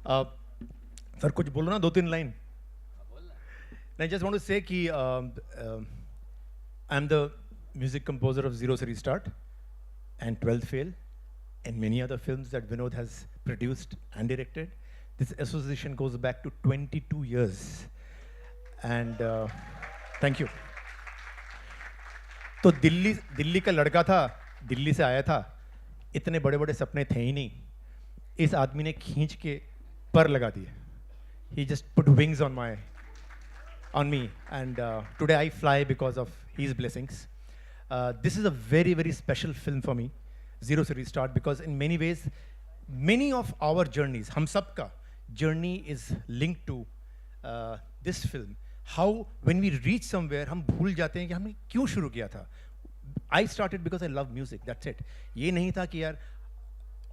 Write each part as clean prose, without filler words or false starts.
Uh, sir कुछ बोलो ना, 2-3 line. I just want to say कि I'm the music composer of Zero Se Restart and 12th Fail and many other films that Vinod has produced and directed. This association goes back to 22 years. And thank you. तो दिल्ली दिल्ली का लड़का था, दिल्ली से आया था, इतने बड़े बड़े सपने थे ही नहीं. इस आदमी ने खींच के पर लगा दिए. He just put wings on me, and today I fly because of his blessings. This is a very, very special film for me, Zero Se Restart, because in many ways, many of our journeys, हम सबका journey is linked to this film. How when we reach somewhere, हम भूल जाते हैं कि हमने क्यों शुरू किया था. I started because I love music, that's it. ये नहीं था कि यार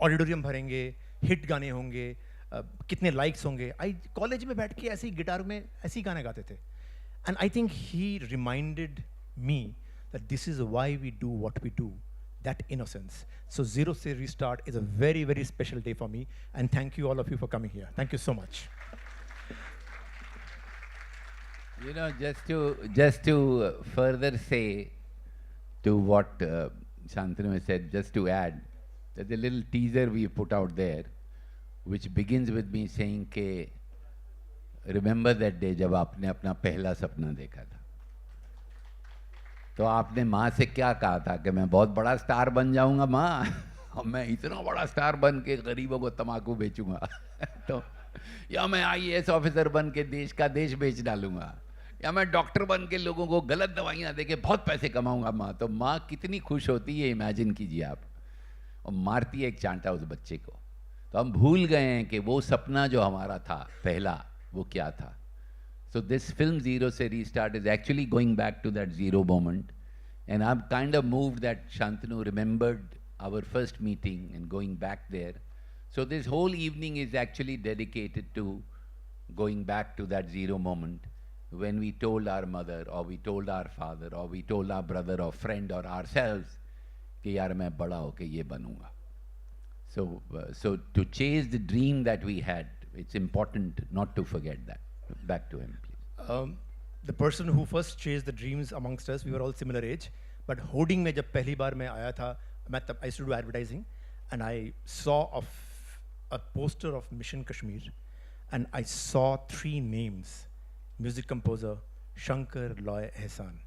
ऑडिटोरियम भरेंगे, हिट गाने होंगे, कितने लाइक्स होंगे. आई कॉलेज में बैठ के ऐसे ही गिटार में ऐसे ही गाने गाते थे. And I think he reminded me that this is why we do what we do, that innocence. So Zero Se Restart is a very, very special day for me, and thank you all of you for coming here. Thank you so much. You know, just to further say to what Shantanu has said, just to add, there's a little teaser we put out there, which begins with me saying ke remember that day जब आपने अपना पहला सपना देखा था. तो आपने माँ से क्या कहा था कि मैं बहुत बड़ा स्टार बन जाऊंगा माँ, और मैं इतना बड़ा स्टार बन के गरीबों को तम्बाकू बेचूंगा तो या मैं आईएएस ऑफिसर बन के देश का देश बेच डालूंगा, या मैं डॉक्टर बन के लोगों को गलत दवाइयाँ दे के बहुत पैसे कमाऊंगा माँ. तो माँ कितनी खुश होती है, इमेजिन कीजिए आप. और मारती है एक चांटा उस बच्चे को. तो हम भूल गए हैं कि वो सपना जो हमारा था पहला, वो क्या था. So this film Zero Se Restart is actually going back to that zero moment, and I'm kind of moved that Shantanu remembered our first meeting and going back there. So this whole evening is actually dedicated to going back to that zero moment when we told our mother or we told our father or we told our brother or friend or ourselves कि यार मैं बड़ा होके ये बनूंगा. So to chase the dream that we had, it's important not to forget that. Back to him, please. The person who first chased the dreams amongst us, we were all similar age, but hoarding में जब पहली बार मैं आया था, मैं तब I used to do advertising, and I saw a poster of Mission Kashmir, and I saw 3 names: music composer, Shankar, Loy, Ehsan,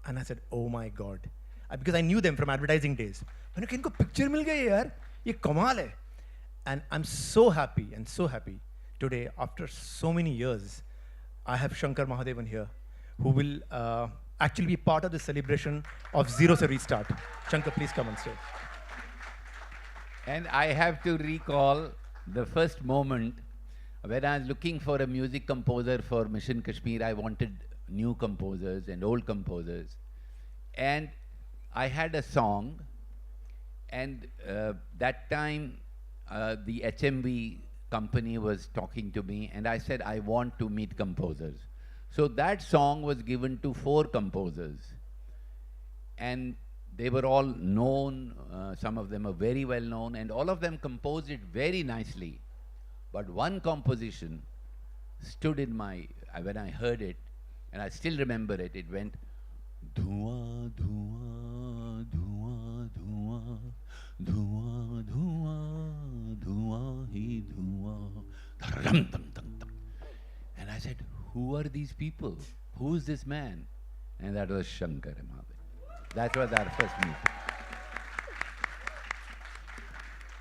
and I said, oh my God, because I knew them from advertising days. मैंने कहा इनको picture मिल गई यार, ये कमाल है. And I'm so happy today, after so many years, I have Shankar Mahadevan here, who will actually be part of the celebration of Zero Se Restart. Shankar, please come on stage. And I have to recall the first moment when I was looking for a music composer for Mission Kashmir. I wanted new composers and old composers. And I had a song, and that time the HMV company was talking to me, and I said, I want to meet composers. So that song was given to 4 composers, and they were all known, some of them are very well known, and all of them composed it very nicely. But one composition stood in my, when I heard it, and I still remember it, it went, Dhua, dhua, dhua, dhua, dhua, dhua, dhua, hi dhua, dharam, tam, tam, tam. And I said, who are these people? Who is this man? And that was Shankar Mahadevan. That was our first meeting.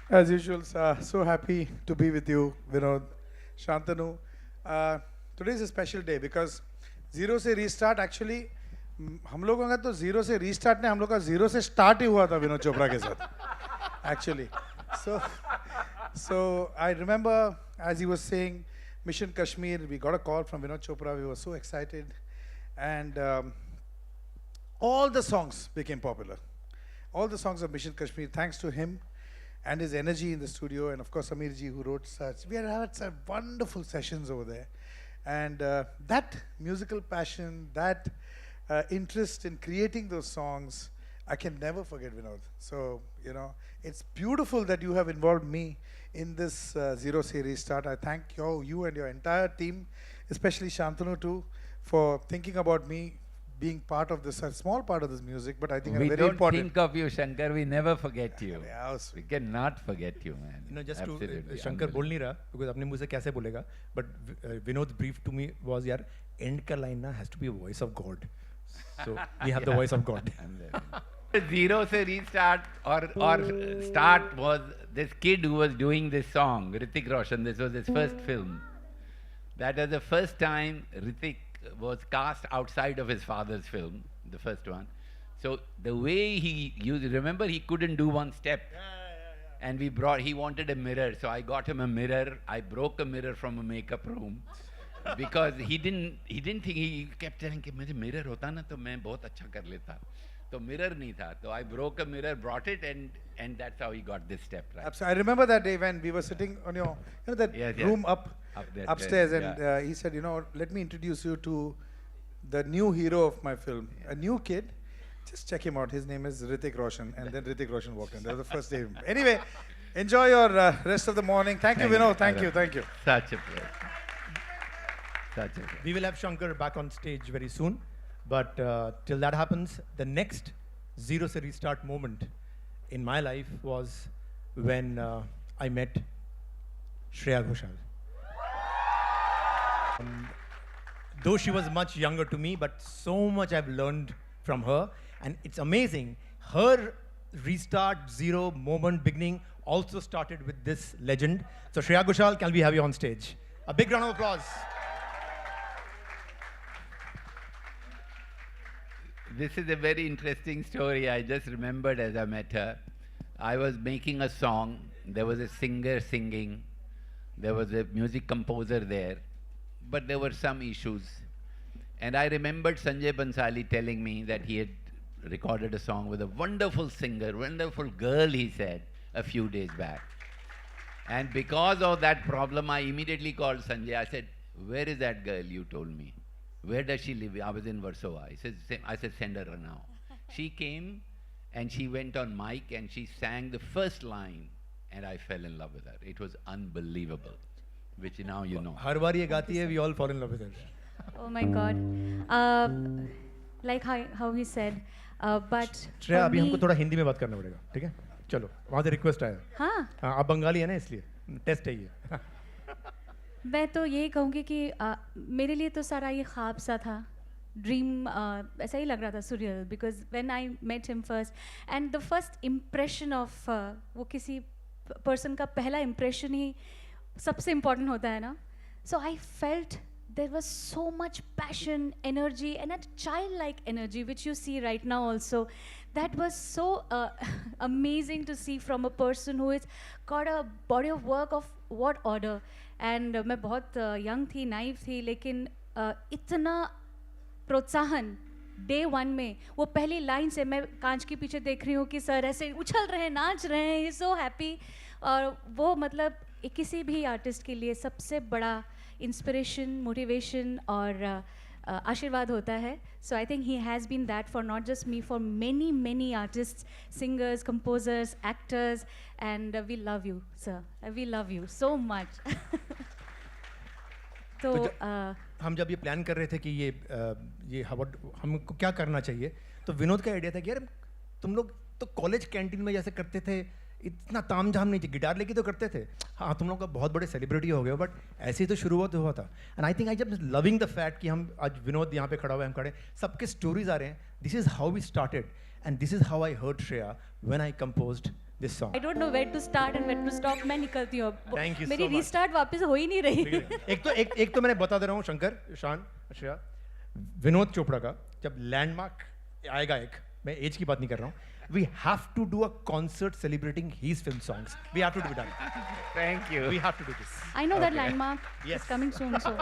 As usual, so happy to be with you, Vinod, Shantanu. Today is a special day because Zero Se Restart actually, हम लोगों का तो zero से restart नहीं, हम लोग का zero से स्टार्ट ही हुआ था विनोद चोपड़ा के साथ actually. So I remember as he was saying Mission Kashmir, we got a call from Vinod Chopra. We were so excited, and all the songs became popular. All the songs of Mission Kashmir, thanks to him and his energy in the studio, and of course Samir ji, who wrote such. We had some wonderful sessions over there, and that musical passion, that interest in creating those songs, I can never forget Vinod. So, you know, it's beautiful that you have involved me in this Zero Series start. I thank you and your entire team, especially Shantanu too, for thinking about me being part of this, a small part of this music, but I think We a very don't important. think of you, Shankar. We never forget you. Yeah, how sweet. We cannot forget you, man. You know, just to Absolutely Shankar बोल नहीं रहा because अपने मुंह से कैसे बोलेगा, but Vinod's brief to me was यार end का line ना has to be a voice of God, so we have the voice of God. The Zero se restart or start was this kid who was doing this song, Hrithik Roshan. This was his first film. That was the first time Hrithik was cast outside of his father's film, the first one. So the way he used, remember he couldn't do one step. And he wanted a mirror, so I got him a mirror. I broke a mirror from a makeup room because he didn't think, he kept telling कि मुझे mirror होता ना तो मैं बहुत अच्छा कर लेता. तो mirror नहीं था, so I broke a mirror, brought it, and that's how he got this step right. Absolutely. I remember that day when we were sitting on your, you know, that Yes, yes. room Up there, upstairs, there, and yeah. he said, you know, let me introduce you to the new hero of my film, a new kid. Just check him out. His name is Hrithik Roshan, and then Hrithik Roshan walked in. That was the first day. Anyway, enjoy your rest of the morning. Thank you, Vinod. Thank you. Thank you. Such a pleasure. Such a pleasure. We will have Shankar back on stage very soon, but till that happens, the next Zero se restart moment in my life was when I met Shreya Ghoshal. Though she was much younger to me, but so much I've learned from her, and it's amazing. Her restart, zero moment, beginning also started with this legend. So Shreya Ghoshal, can we have you on stage? A big round of applause. This is a very interesting story. I just remembered as I met her. I was making a song. There was a singer singing. There was a music composer there. But there were some issues. And I remembered Sanjay Bansali telling me that he had recorded a song with a wonderful singer, wonderful girl, he said, a few days back. And because of that problem, I immediately called Sanjay. I said, where is that girl you told me? Where does she live? I was in Warsaw. I said, send her now. She came and she went on mic and she sang the first line and I fell in love with her. It was unbelievable, which now you know. हर बार ये गाती है, we all fall in love with her. Oh my God. Like how he said, but Shreya for अभी me- हमको थोड़ा हिंदी में बात करना पड़ेगा, ठीक है? चलो, वहाँ से रिक्वेस्ट आया. हाँ, हाँ, आप बंगाली है ना इसलिए टेस्ट है ये. मैं तो यही कहूँगी कि मेरे लिए तो सारा ये ख्वाब सा था, ड्रीम ऐसा ही लग रहा था, surreal, because when I met him first and the first impression of वो किसी person का पहला impression ही सबसे important होता है ना. So I felt there was so much passion, energy, and a childlike energy which you see right now also. That was so amazing to see from a person who has got a body of work of what order. And मैं बहुत young थी, naive थी, लेकिन इतना प्रोत्साहन day one में, वो पहली लाइन से मैं कांच के पीछे देख रही हूँ कि सर ऐसे उछल रहे हैं, नाच रहे हैं, ही सो हैप्पी. और वो मतलब किसी भी आर्टिस्ट के लिए सबसे बड़ा इंस्पिरेशन, मोटिवेशन और आशीर्वाद होता है. So I think he has been that for not just me, for many many artist, singers, composers, actors, and we love you sir, we love you so much. तो हम जब ये प्लान कर रहे थे कि ये हमको क्या करना चाहिए, तो विनोद का आइडिया था कि यार तुम लोग तो कॉलेज कैंटीन में जैसे करते थे, इतना तामझाम नहीं, गिटार लेके तो करते थे. हाँ, तुम लोग का बहुत बड़े सेलिब्रिटी हो गए, बट ऐसे ही तो शुरुआत हुआ था. एंड आई थिंक आई जब लविंग द फैक्ट कि हम आज विनोद यहाँ पे खड़ा हुआ है, हम खड़े, सबके स्टोरीज आ रहे हैं. This is how we started and this is how I heard Shreya when I composed this song. I don't know where to start and where to stop. मैं निकलती हूँ अब. Thank you मेरी so much. रीस्टार्ट वापस हो ही नहीं रही. एक तो मैंने बता दे रहा हूँ शंकर, शान, श्रेया, विनोद चोपड़ा का जब लैंडमार्क आएगा एक, मैं एज की बात नहीं कर रहा हूँ, we have to do a concert celebrating his film songs. We have to do it. Thank you. We have to do this. I know that Okay. landmark Yes. is coming soon, so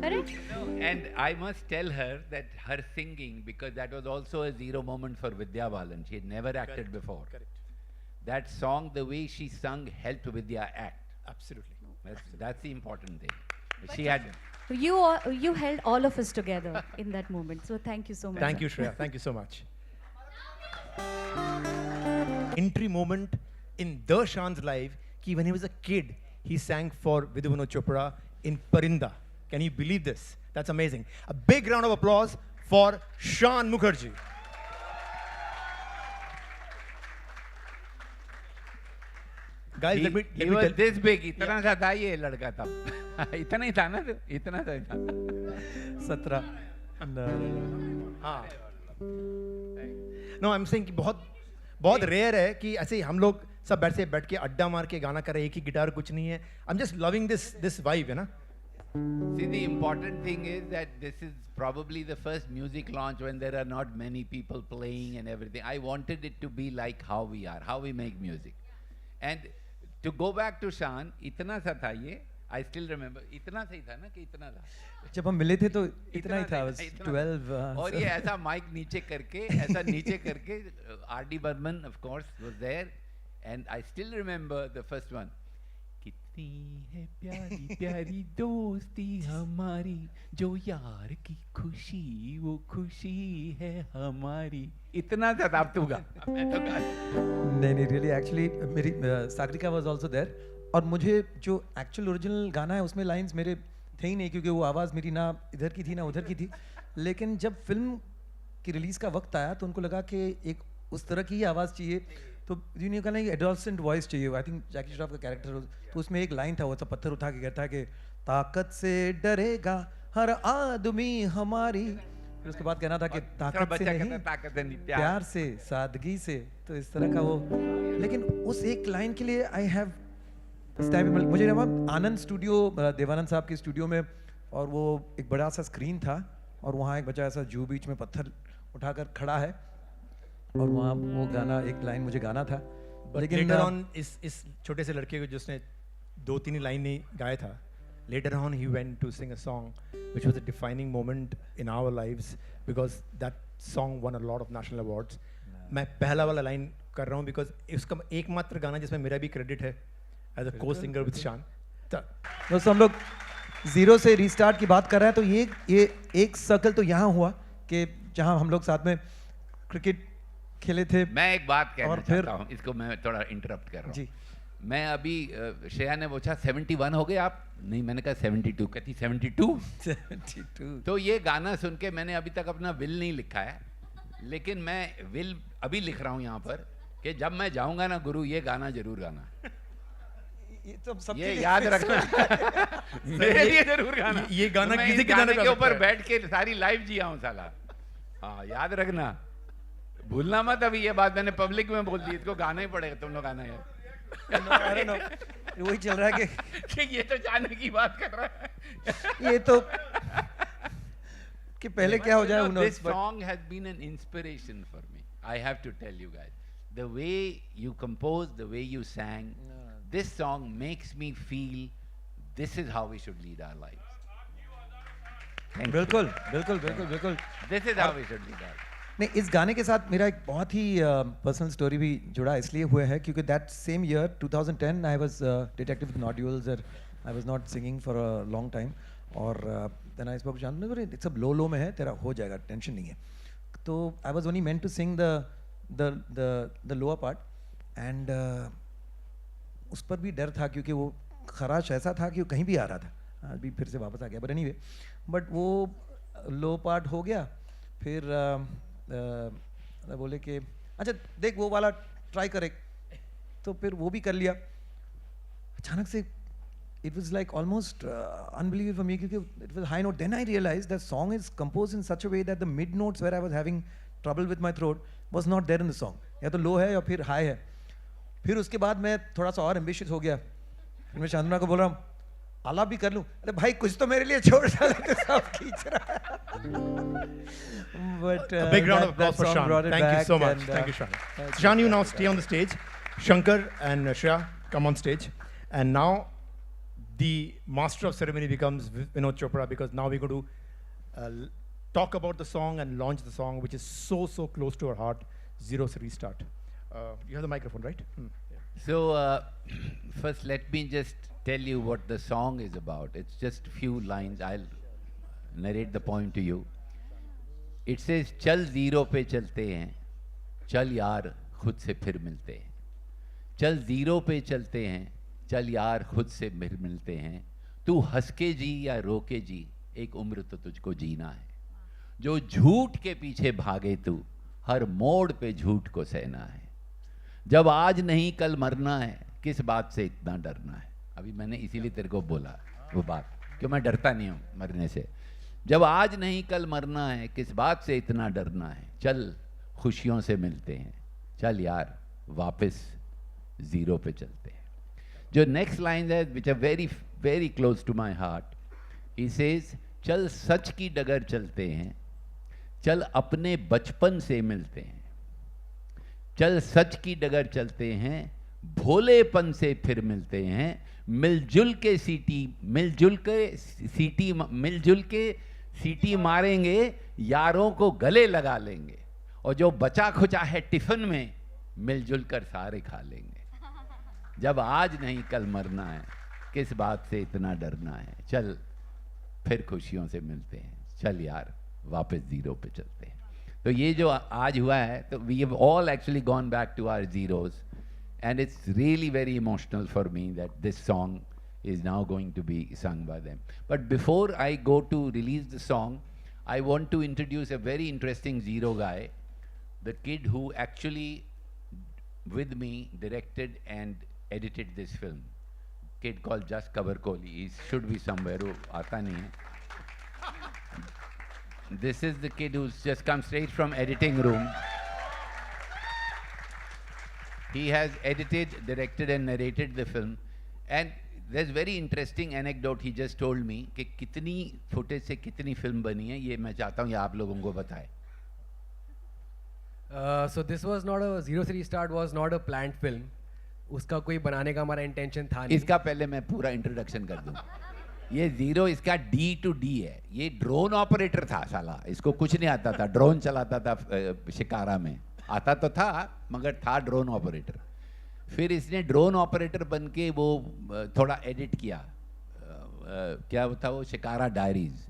correct? And I must tell her that her singing, because that was also a zero moment for Vidya Balan. She had never acted before. Correct. That song, the way she sung, helped Vidya act. Absolutely. That's the important thing. She had. You held all of us together in that moment. So thank you so much. Thank you, Shreya. Thank you so much. entry moment in the Shan's life कि when he was a kid, he sang for Vidhu Vinod Chopra in Parinda. Can you believe this? That's amazing. A big round of applause for Shan Mukherjee. Guys, let me he was tell. this big, इतना सा था ये लड़का तब. इतना ही था ना, इतना सा था. 17 हाँ. No, I'm saying कि बहुत रेयर है कि ऐसे ही हम लोग सब बैठ के अड्डा मार के गाना कर रहे हैं, एक ही गिटार कुछ नहीं है. I'm just loving this vibe, है ना? See, the important thing is that this is probably the first music launch when there are not many people playing and everything. I wanted it to be like how we are, how we make music. And to go back to Shan, इतना सा था ये. I still remember. इतना सा ही था ना कि इतना था. जब हम मिले थे तो इतना ही था. I was इतना 12. और ये ऐसा माइक नीचे करके R.D. Burman of course was there, and I still remember the first one. कितनी है प्यारी प्यारी दोस्ती हमारी, जो यार की खुशी वो खुशी है हमारी. इतना सा था. अब तू गा. मैं तो गा. नहीं रियली एक्चुअली मेरी सागरिका वाज आल्सो देयर. और मुझे जो एक्चुअल ओरिजिनल गाना है उसमें लाइंस मेरे थे ही नहीं, क्योंकि वो आवाज़ मेरी ना इधर की थी ना उधर की थी. लेकिन जब फिल्म की रिलीज़ का वक्त आया तो उनको लगा कि एक उस तरह की ही आवाज़ चाहिए. तो जिन्हें कहना है एडोलसेंट वॉइस चाहिए. आई थिंक जैकी श्रॉफ का कैरेक्टर. तो उसमें एक लाइन था, वो सब पत्थर उठा के कहता है कि ताकत से डरेगा हर आदमी हमारी. फिर उसके बाद कहना था कि ताकत से नहीं, ताकत नहीं, प्यार से, सादगी से. तो इस तरह का वो. लेकिन उस एक लाइन के लिए आई हैव इस टाइम मुझे ना आनंद स्टूडियो, देवानंद साहब के स्टूडियो में, और वो एक बड़ा सा स्क्रीन था और वहाँ एक बच्चा ऐसा जू बीच में पत्थर उठाकर खड़ा है और वहाँ वो गाना एक लाइन मुझे गाना था. लेकिन later on इस छोटे से लड़के को जिसने 2-3 लाइन ही गाया था, later on he went to sing a song which was a defining moment in our lives because that song won a lot of national awards. मैं पहला वाला लाइन कर रहा हूँ because इसका एकमात्र गाना जिसमें मेरा भी क्रेडिट है as a co-singer with Shan. दोस्तों हम लोग जीरो से रीस्टार्ट की बात कर रहे हैं. तो ये एक सर्कल तो यहाँ हुआ कि जहाँ हम लोग साथ में क्रिकेट खेले थे. मैं एक बात कहना और फिर- चाहता हूँ, इसको मैं थोड़ा इंटरप्ट कर रहा हूँ. जी. मैं अभी श्रेया ने पूछा 71 हो गए आप? नहीं, मैंने कहा 72. कहती 72. 72. तो ये गाना सुन के मैंने अभी तक अपना विल नहीं लिखा है, लेकिन मैं विल अभी लिख रहा हूँ यहाँ पर कि जब मैं जाऊंगा ना गुरु, ये गाना जरूर गाना. ये तो सबके ये लिए- याद रखना. मेरे लिए जरूर गाना. ये गाना तो मैं किसी इस के गाने गाने पे के आ ऊपर सकता है. बैठ के सारी लाइव जिया हूँ साला. हाँ, याद रखना, भूलना मत. अभी ये बात मैंने पब्लिक में बोल दी, इसको गाना ही पड़ेगा. तुम लोग गाना यार. I don't know. वही चल रहा है कि ये तो जाने की बात कर रहा है. कि ये तो कि पहले क्या हो जाए. who knows, This but- song has been an inspiration for me. I have to tell you guys, the way you composed, the way you sang, this song makes me feel this is how we should lead our lives. Thank you. बिल्कुल बिल्कुल बिल्कुल बिल्कुल. This is how we should lead our lives. नहीं, इस गाने के साथ मेरा एक बहुत ही पर्सनल स्टोरी भी जुड़ा इसलिए हुआ है क्योंकि that same year 2010 I was detective with nodules और I was not singing for a long time. और देन आई स्पोक जानते हो सब लो में है, तेरा हो जाएगा, टेंशन नहीं है. तो I was only meant to sing the lower part and उस पर भी डर था क्योंकि वो खराश ऐसा था कि वो कहीं भी आ रहा था. आज भी फिर से वापस आ गया. बट एनीवे, बट वो लो पार्ट हो गया. फिर बोले कि अच्छा देख वो वाला ट्राई करे, तो फिर वो भी कर लिया. अचानक से it was like almost unbelievable for me क्योंकि it was high note. Then I realized the song is composed in such a way that the mid notes where I was having trouble with my throat was not there in the song. या तो लो है या फिर high है. फिर उसके बाद मैं थोड़ा सा और एम्बिशियस हो गया. फिर मैं शांतना को बोल रहा हूँ आलाप भी कर लूँ. अरे भाई कुछ तो मेरे लिए छोड़ डाले, तो सब खींच रहा है. But A big round of applause for Shan. Thank you so much. Thank you, Shan. Shan, you now stay on the stage. Shankar and Shreya come on stage. And now the master of ceremony becomes Vinod Chopra because now we're going to talk about the song and launch the song, which is so close to our heart, Zero's Restart. You have the microphone, right? So, first let me just tell you what the song is about. It's just a few lines. I'll narrate the poem to you. It says, चल zero पे चलते हैं, चल यार खुद से फिर मिलते हैं। चल जीरो पे चलते हैं, चल यार खुद से फिर मिलते हैं। तू हंस के जी या रो के जी, एक उम्र तो तुझको जीना है। जो झूठ के पीछे भागे तू, हर मोड़ पे झूठ को सहना है। जब आज नहीं कल मरना है, किस बात से इतना डरना है। अभी मैंने इसीलिए तेरे को बोला वो बात, कि मैं डरता नहीं हूँ मरने से। जब आज नहीं कल मरना है, किस बात से इतना डरना है। चल खुशियों से मिलते हैं, चल यार वापस जीरो पे चलते हैं। जो नेक्स्ट लाइन है, which are very very close to my heart, he says चल सच की डगर चलते हैं, चल अपने बचपन से मिलते हैं। चल सच की डगर चलते हैं, भोलेपन से फिर मिलते हैं। मिलजुल के सीटी मारेंगे, यारों को गले लगा लेंगे। और जो बचा खुचा है टिफिन में, मिलजुल कर सारे खा लेंगे। जब आज नहीं कल मरना है, किस बात से इतना डरना है। चल फिर खुशियों से मिलते हैं, चल यार वापस जीरो पे चलते हैं। तो ये जो आज हुआ है, तो we have all actually gone back to our zeros, and it's really very emotional for me that this song is now going to be sung by them. But before I go to release the song, I want to introduce a very interesting zero guy, the kid who actually with me directed and edited this film. Kid called Just Cover Kohli. He should be somewhere. Oh, aata nahi hai. This is the kid who's just come straight from editing room. He has edited, directed and narrated the film. And there's very interesting anecdote he just told me कि कितनी footage से कितनी film बनी है, ये मैं चाहता हूँ ये आप लोगों को बताएं. So this was not a Zero Three Start was not a planned film. उसका कोई बनाने का हमारा इंटेंशन था नहीं. इसका पहले मैं पूरा इंट्रोडक्शन कर दूं. ये जीरो इसका D2D है. ये ड्रोन ऑपरेटर था साला, इसको कुछ नहीं आता था. ड्रोन चलाता था शिकारा में, आता तो था मगर था ड्रोन ऑपरेटर. फिर इसने ड्रोन ऑपरेटर बन के वो थोड़ा एडिट किया, क्या था वो, शिकारा डायरीज.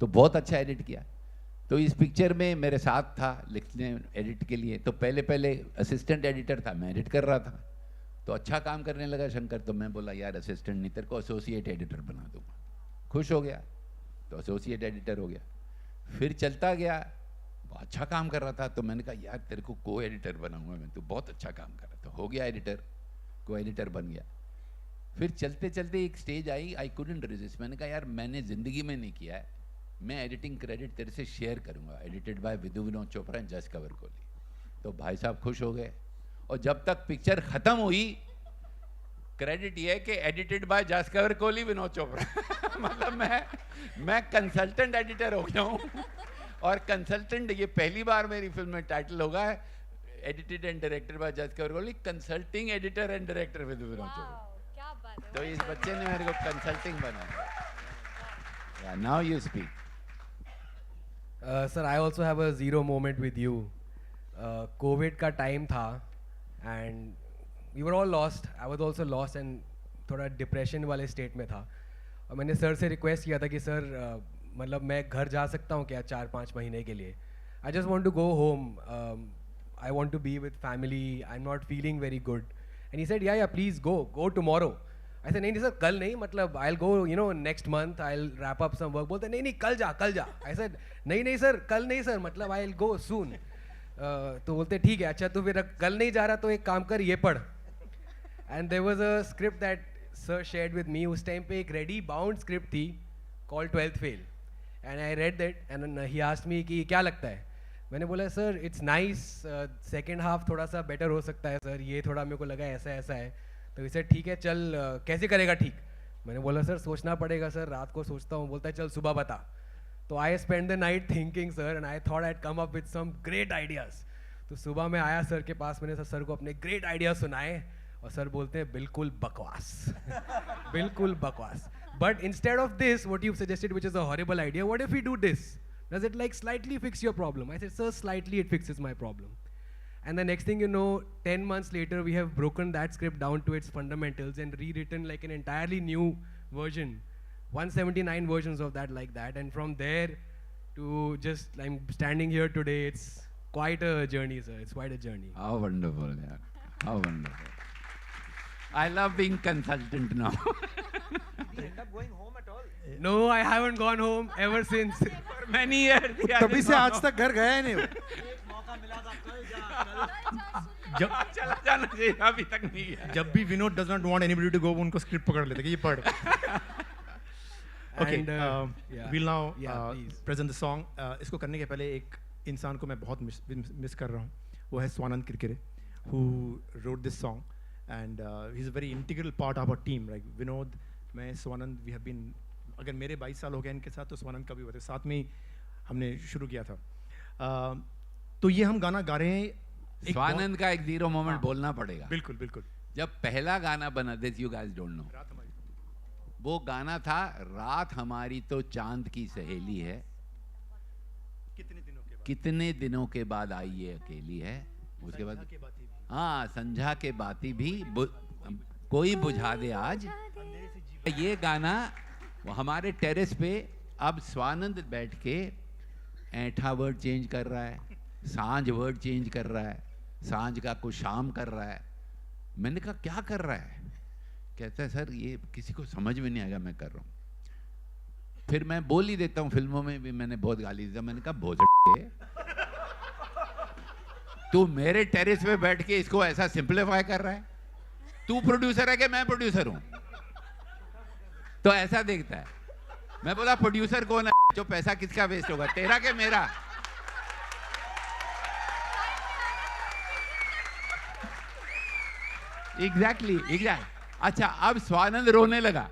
तो बहुत अच्छा एडिट किया. तो इस पिक्चर में मेरे साथ था लिखने एडिट के लिए. तो पहले असिस्टेंट एडिटर था, मैं एडिट कर रहा था. तो अच्छा काम करने लगा शंकर. तो मैं बोला यार असिस्टेंट नहीं, तेरे को एसोसिएट एडिटर बना दूंगा. खुश हो गया, तो एसोसिएट एडिटर हो गया. फिर चलता गया, अच्छा काम कर रहा था. तो मैंने कहा यार तेरे को को एडिटर बनाऊंगा मैं, तू बहुत अच्छा काम कर रहा. तो हो गया एडिटर, को एडिटर बन गया. फिर चलते चलते एक stage I, I couldn't resist. मैंने कहा यार मैंने जिंदगी में नहीं किया है, मैं एडिटिंग क्रेडिट तेरे से शेयर करूंगा. Edited by Vidhu Vinod Chopra and Jaskunwar Kohli. तो भाई साहब खुश हो गए. और जब तक पिक्चर खत्म हुई, क्रेडिट ये है कि edited by Jaskunwar Kohli Vinod Chopra. मतलब मैं कंसल्टेंट एडिटर हो गया हूँ. और कंसल्टेंट ये पहली बार मेरी फिल्म में टाइटल होगा, edited and directed by Jaskunwar Kohli, consulting editor and director Vidhu Vinod Chopra. तो इस बच्चे ने मेरे को कंसल्टिंग बनाया. Now you speak. Sir, I also have a zero moment with you. COVID का टाइम था and we were all lost. I was also lost and थोड़ा डिप्रेशन वाले स्टेट में था. और मैंने सर से रिक्वेस्ट किया था कि सर मतलब मैं घर जा सकता हूँ क्या 4-5 महीने के लिए. I just want to go home. I want to be with family. I'm not feeling very good. And he said, yeah, please go tomorrow. I said, नहीं सर कल नहीं, मतलब I'll go, next month, I'll wrap up some work. बोलते नहीं कल जा. I said, नहीं sir कल नहीं सर, मतलब I'll go soon. तो बोलते ठीक है, अच्छा तो फिर कल नहीं जा रहा तो एक काम कर, ये पढ़. And there was a script that sir shared with me. उस टाइम पे एक ready bound script थी called 12th Fail. And I read that and he asked me कि क्या लगता है. मैंने बोला sir it's nice, second half थोड़ा सा बेटर हो सकता है सर, ये थोड़ा मेरे को लगा ऐसा है. तो इसे ठीक है चल, कैसे करेगा ठीक. मैंने बोला सर सोचना पड़ेगा सर, रात को सोचता हूँ. बोलता है चल सुबह बता. तो I spend the night thinking sir and I thought I come up with some great ideas. तो सुबह मैं आया सर के पास, मैंने सर को अपने ग्रेट आइडियाज सुनाए और सर बोलते हैं बिल्कुल बकवास. बिल्कुल बकवास. But instead of this what you suggested which is a horrible idea, what if we do this, does it like slightly fix your problem? I said sir, slightly it fixes my problem. And the next thing you know, 10 months later we have broken that script down to its fundamentals and rewritten like an entirely new version, 179 versions of that like that. And from there to just I'm standing here today, it's quite a journey, sir. It's quite a journey. How wonderful, yeah. How wonderful. I love being consultant now. Did you end up going home at all? No, I haven't gone home ever since. For many years. he तभी hasn't से gone आज तक घर गया ही नहीं वो। जब home. चला जाना चाहिए, अभी तक नहीं गया. जब भी Vinod does not want anybody to go, उनको स्क्रिप्ट पकड़ लेते कि ये पढ़. Okay And, yeah. Will now Yeah, please. Present the song. इसको करने के पहले एक इंसान को मैं बहुत मिस कर रहा हूँ. वो है Swanand Kirkire, who wrote this song, and he's a very integral part of our team. Like Vinod, मैं, स्वानंद, we have been, अगर मेरे 22 साल हो गए इनके साथ, तो स्वानंद का भी हुआ था, साथ में ही हमने शुरू किया था. तो ये हम गाना गा रहे हैं. एक स्वानंद का एक जीरो मोमेंट हाँ. बोलना पड़ेगा. बिल्कुल बिल्कुल. जब पहला गाना बना, this you guys don't know, रात हमारी. वो गाना था रात हमारी तो चांद की सहेली है, कितने दिनों के बाद, कितने दिनों के बाद आई ये अकेली है. उसके बाद संध्या के बाती भी, हाँ, संझा के बाती भी कोई बुझा दे आज. अंधेरे से जी. ये गाना वो हमारे टेरेस पे, अब स्वानंद बैठ के ऐठा वर्ड चेंज कर रहा है, सांझ वर्ड चेंज कर रहा है, सांझ का को शाम कर रहा है. मैंने कहा क्या कर रहा है? कहता है सर ये किसी को समझ में नहीं आएगा, मैं कर रहा हूँ. फिर मैं बोल ही देता हूँ, फिल्मों में भी मैंने बहुत गाली दी. मैंने कहा भोसड़े, तू मेरे टेरेस पे बैठ के इसको ऐसा सिंपलीफाई कर रहा है? तू प्रोड्यूसर है कि मैं प्रोड्यूसर हूँ? तो ऐसा देखता है. मैं बोला प्रोड्यूसर कौन है जो पैसा किसका वेस्ट होगा, तेरा के मेरा? एग्जैक्टली. अच्छा, अब स्वानंद रोने लगा.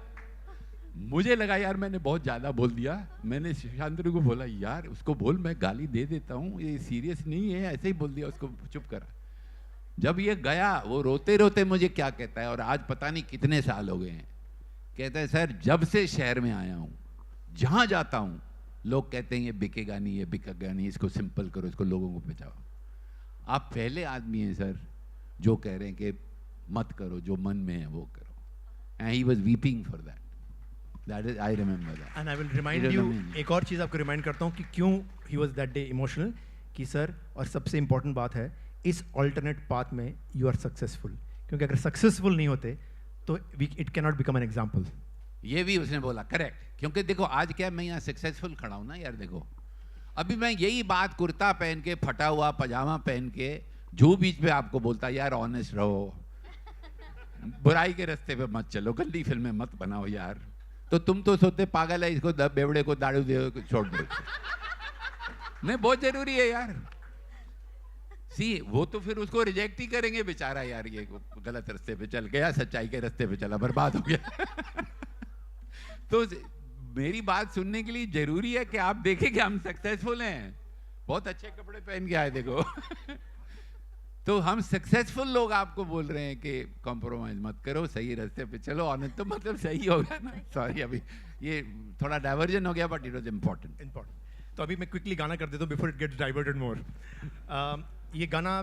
मुझे लगा यार मैंने बहुत ज्यादा बोल दिया. मैंने शांतनु को बोला यार उसको बोल मैं गाली दे देता हूँ, ये सीरियस नहीं है, ऐसे ही बोल दिया उसको, चुप करा. जब ये गया वो रोते रोते मुझे क्या कहता है, और आज पता नहीं कितने साल हो गए हैं, कहता है सर जब से शहर में आया हूँ, जहाँ जाता हूँ लोग कहते हैं ये बिकेगा नहीं, ये बिकेगा नहीं, इसको सिंपल करो, इसको लोगों को बचाओ. आप पहले आदमी हैं सर जो कह रहे हैं कि मत करो, जो मन में है वो करो. And he was weeping for that. That is, I remember that. And I will remind It was you, amazing. एक और चीज़ आपको रिमाइंड करता हूँ कि क्यों he was that day emotional. कि सर, और सबसे इंपॉर्टेंट बात है, इस ऑल्टरनेट पाथ में यू आर सक्सेसफुल. क्योंकि अगर सक्सेसफुल नहीं होते तो it can not become an example. ये भी उसने बोला करेक्ट. क्योंकि देखो आज क्या मैं यहाँ सक्सेसफुल खड़ा हूँ ना यार. देखो अभी मैं यही बात कुर्ता पहन के, फटा हुआ पजामा पहन के, जू बीच पे आपको बोलता यार ऑनेस्ट रहो, बुराई के रास्ते पे मत चलो, गंदी फिल्में मत बनाओ यार. तो तुम तो सोते पागल है, इसको बेवड़े को दारू दे छोड़ दो. नहीं, बहुत जरूरी है यार. सी वो तो फिर उसको रिजेक्ट ही करेंगे बेचारा यार, ये गलत रास्ते पे चल गया, सच्चाई के रास्ते पे चला, बर्बाद हो गया. तो मेरी बात सुनने के लिए जरूरी है कि आप देखें कि हम सक्सेसफुल हैं. बहुत अच्छे कपड़े पहन के आए देखो. तो हम सक्सेसफुल लोग आपको बोल रहे हैं कि कॉम्प्रोमाइज मत करो, सही रास्ते पे चलो. ऑनेस्ट तो मतलब सही होगा ना. सॉरी अभी ये थोड़ा डाइवर्जन हो गया, बट इट वाज इम्पोर्टेंट. तो अभी मैं क्विकली गाना कर देता हूँ बिफोर इट गेट्स डाइवर्टेड मोर. ये गाना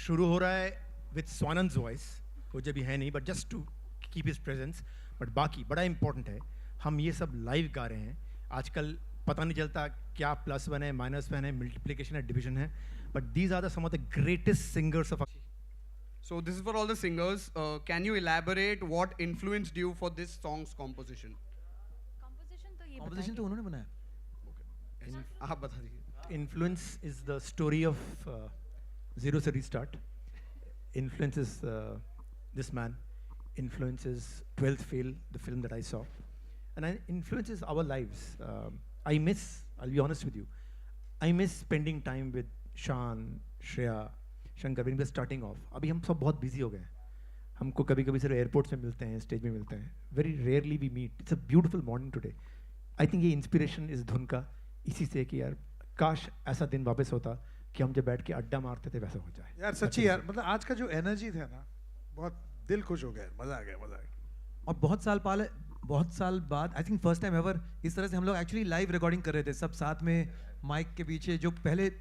शुरू हो रहा है विद स्वानंद्स वॉइस, वो जब भी है नहीं, but just to keep his presence. But बाकी बड़ा इंपॉर्टेंट है, हम ये सब लाइव गा रहे हैं. आजकल पता नहीं चलता क्या +1 है, -1 है, मल्टीप्लिकेशन है, डिवीजन है, but these are the some of the greatest singers of. So this is for all the singers. Can you elaborate what influenced you for this song's composition? Composition तो ये कॉम्पोजिशन तो उन्होंने बनाया. आप बता दीजिए. Influence is the story of Zero Se Restart. Influence is this man. Influence is 12th Fail, the film that I saw. And influence is our lives. I'll be honest with you, I miss spending time with Shan, Shreya, Shankar when we were starting off. अभी हम सब बहुत busy हो गए हैं. हमको कभी कभी सिर्फ एयरपोर्ट्स में मिलते हैं, स्टेज में मिलते हैं. Very rarely we meet. It's a beautiful morning today. I think ये इंस्पिरेशन इस धुन का इसी से कि यार काश ऐसा दिन वापस होता कि हम जब बैठ के अड्डा मारते थे वैसा हो जाए. यार सच्ची यार, मतलब आज का जो एनर्जी था ना, बहुत दिल खुश हो गया, मजा आ गया, मजा आ गया. और बहुत साल बाद I think first time ever इस तरह से हम लोग एक्चुअली लाइव रिकॉर्डिंग कर रहे थे, सब साथ में माइक के पीछे. जो पहले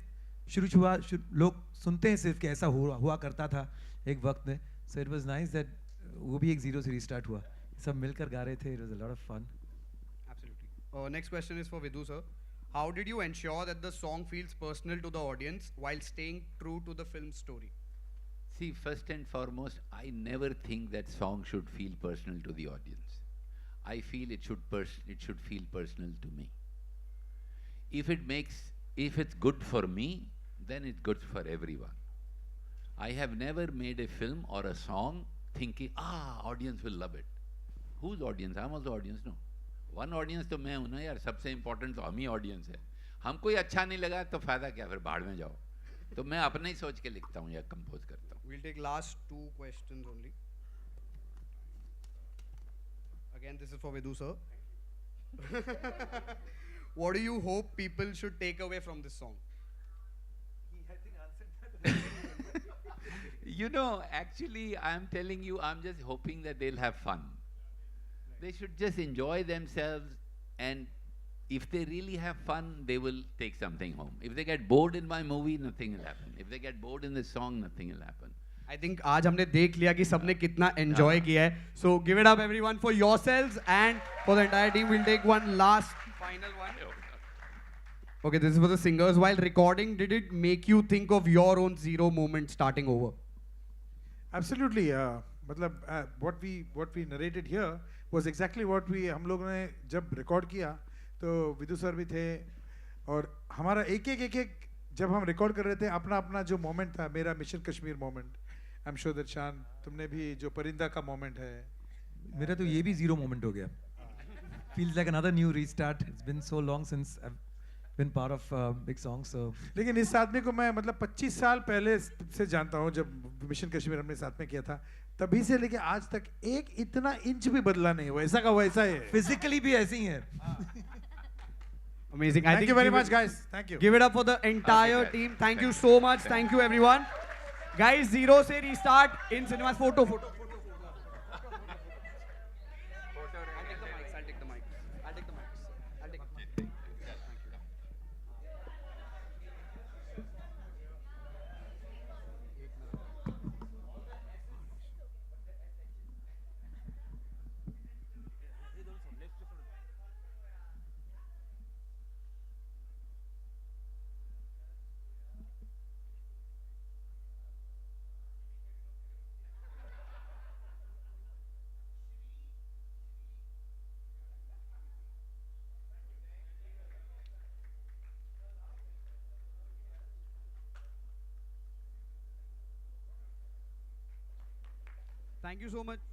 लोग सुनते हैं सिर्फ कि ऐसा हुआ करता था एक वक्त में. So it was nice that वो भी एक जीरो से रीस्टार्ट हुआ, सब मिलकर गा रहे थे. It was a lot of fun. Absolutely. Next question is for Vidu sir. how did you ensure that the song feels personal to the audience while staying true to the film story? See, first and foremost, I never think that song should feel personal to the audience. I feel it should feel personal to me. If it's good for me, then it's good for everyone. I have never made a film or a song thinking, audience will love it. Whose audience? I'm also audience, no. One audience तो मैं हूँ ना यार, सबसे important तो हम ही audience है. हमको ही अच्छा नहीं लगा तो फायदा क्या, फिर भाड़ में जाओ. तो मैं अपने ही सोच के लिखता हूँ या कंपोज करता हूँ. We'll take last 2 questions only. Again, this is for Vidu sir. What do you hope people should take away from this song? You know, actually, I'm telling you, I'm just hoping that they'll have fun. They should just enjoy themselves, and if they really have fun, they will take something home. If they get bored in my movie, nothing will happen. If they get bored in the song, nothing will happen. I think आज हमने देख लिया कि सबने कितना enjoy किया है. So give it up everyone for yourselves and for the entire team. We'll take one last final one. Okay, this is for the singers. While recording, did it make you think of your own zero moment starting over? Absolutely. मतलब what we narrated here was exactly what हम लोगों ने जब record किया तो विदु sir भी थे और हमारा एक जब हम record कर रहे थे अपना जो moment था, मेरा mission Kashmir moment, I'm sure that Shan तुमने भी जो परिंदा का moment है, मेरा तो ये भी zero moment हो गया. Feels like another new restart. It's been so long since I've been part of big songs. So लेकिन इस आदमी को मैं मतलब 25 साल पहले से जानता हूँ. जब मिशन कश्मीर हमने साथ में किया था तभी से लेके आज तक एक इतना इंच भी बदला नहीं, वैसा का वैसा है. physically भी ऐसे ही है. Amazing. Thank you very much, guys. Thank you. Give it up for the entire team. Thank you so much. Thank you everyone. Guys, zero से restart in cinemas. Photo. I'll take the mics. I'll take the mics. Thank you so much.